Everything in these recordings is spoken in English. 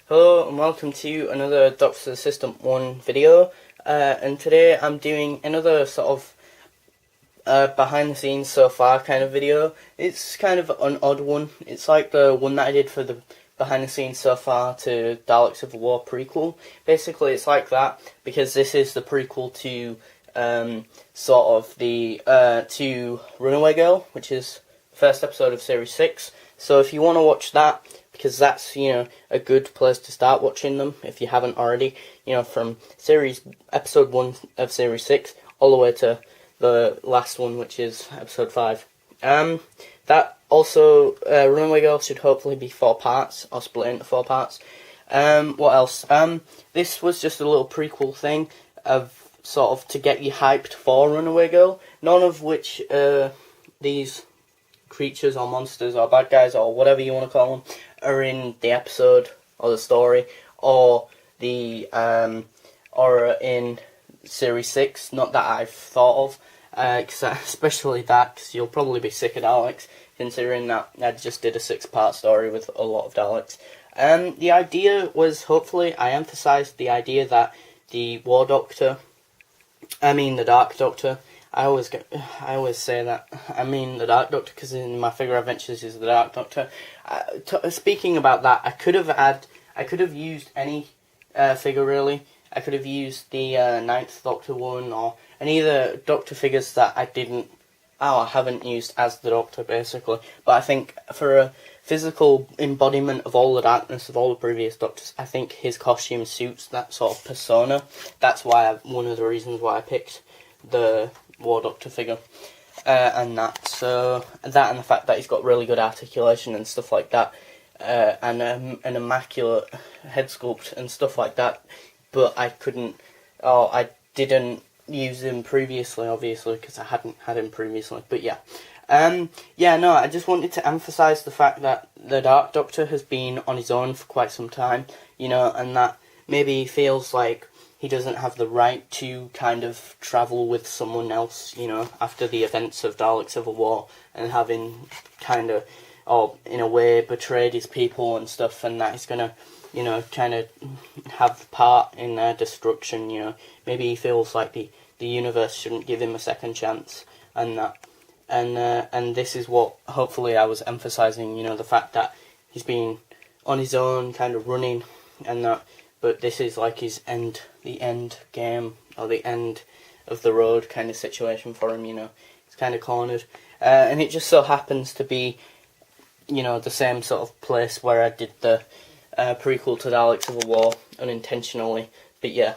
Hello and welcome to another Doctor Assistant 1 video, and today I'm doing another sort of behind the scenes so far kind of video. It's kind of an odd one. It's like the one that I did for the behind the scenes so far to Dalek Civil War prequel. Basically it's like that because this is the prequel to sort of the to Runaway Girl, which is the first episode of Series 6. So if you want to watch that, because that's, a good place to start watching them if you haven't already, from episode 1 of Series 6 all the way to the last one, which is episode 5. That also, Runaway Girl should hopefully be 4 parts, or split into 4 parts. What else? This was just a little prequel thing of sort of to get you hyped for Runaway Girl, none of which these creatures or monsters or bad guys or whatever you want to call them are in the episode or the story or the or in Series 6, not that I've thought of, especially that, because you'll probably be sick of Daleks, considering that I just did a 6-part story with a lot of Daleks. The idea was, hopefully, I emphasised the idea that the Dark Doctor, I always say that. I mean the Dark Doctor because in my figure adventures is the Dark Doctor. Speaking about that, I could have used any figure really. I could have used the 9th Doctor one or any of the Doctor figures that I haven't used as the Doctor basically. But I think for a physical embodiment of all the darkness of all the previous Doctors, I think his costume suits that sort of persona. That's why one of the reasons why I picked the War Doctor figure, and that. So that and the fact that he's got really good articulation and stuff like that, and an immaculate head sculpt and stuff like that. But I didn't use him previously, obviously, because I hadn't had him previously. But yeah, I just wanted to emphasise the fact that the Dark Doctor has been on his own for quite some time, and that maybe he feels like he doesn't have the right to kind of travel with someone else, after the events of Dalek Civil War, and having kind of, in a way, betrayed his people and stuff, and that he's gonna, kind of have part in their destruction, Maybe he feels like the universe shouldn't give him a second chance, and that. And this is what, hopefully, I was emphasising, the fact that he's been on his own, kind of running, and that. But this is like the end game, or the end of the road kind of situation for him, It's kind of cornered. And it just so happens to be, the same sort of place where I did the prequel to Dalek Civil War unintentionally. But yeah,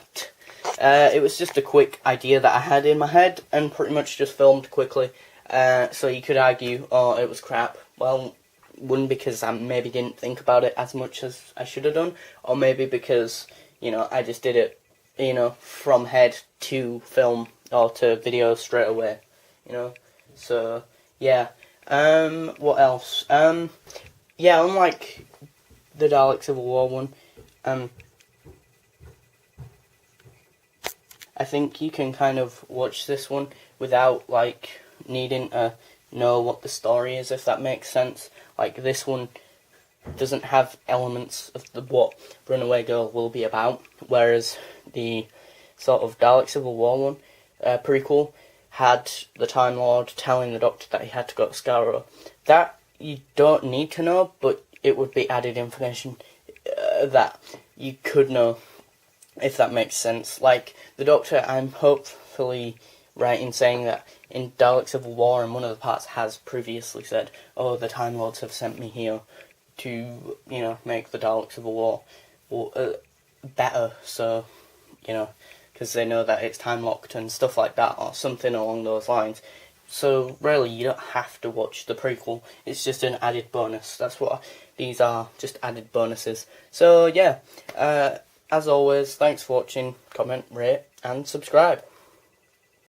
it was just a quick idea that I had in my head and pretty much just filmed quickly. So you could argue, it was crap. Well, one, because I maybe didn't think about it as much as I should have done, or maybe because, I just did it, from head to film, or to video straight away, So, yeah. What else? Unlike the Dalek Civil War one, I think you can kind of watch this one without, needing to know what the story is, if that makes sense. Like, this one doesn't have elements of what Runaway Girl will be about, whereas the sort of Dalek Civil War one, prequel, had the Time Lord telling the Doctor that he had to go to Skaro. That you don't need to know, but it would be added information that you could know, if that makes sense. Like, the Doctor, I'm hopefully right in saying that in Dalek Civil War, and one of the parts has previously said, the Time Lords have sent me here to, make the Dalek Civil War better, so, because they know that it's time locked and stuff like that, or something along those lines. So, really, you don't have to watch the prequel, it's just an added bonus. That's what these are, just added bonuses. So, yeah, as always, thanks for watching, comment, rate, and subscribe.